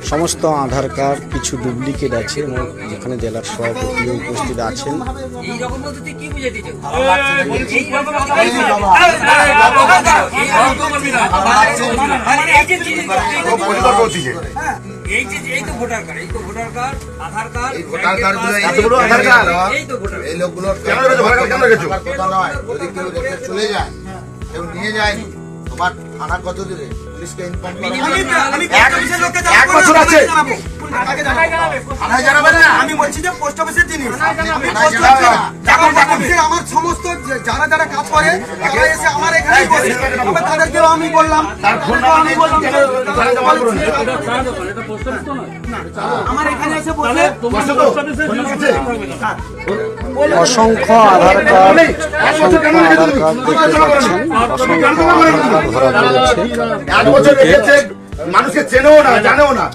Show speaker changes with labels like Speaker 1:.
Speaker 1: সমস্ত আধার কার্ড কিছু ডুপ্লিকেট আছে এবং যেখানে জেলার সভাপতি উপস্থিত আছেন।
Speaker 2: চলে যায় কেউ নিয়ে যায়নি তোমার থানা কত দূরে পুলিশকে ইনফর্ম
Speaker 3: এক বছর আছে
Speaker 4: আমি বলছি যে পোস্ট অফিসের জিনিস আমার সমস্ত যারা যারা কাজ করে তারা এসে আমার এখানে তাদেরকেও আমি বললাম আমার এখানে এসে বলে
Speaker 1: অসংখ্য আধার কার্ড দেখতে পাচ্ছেন।
Speaker 3: মানুষকে চেনেও না জানেও না।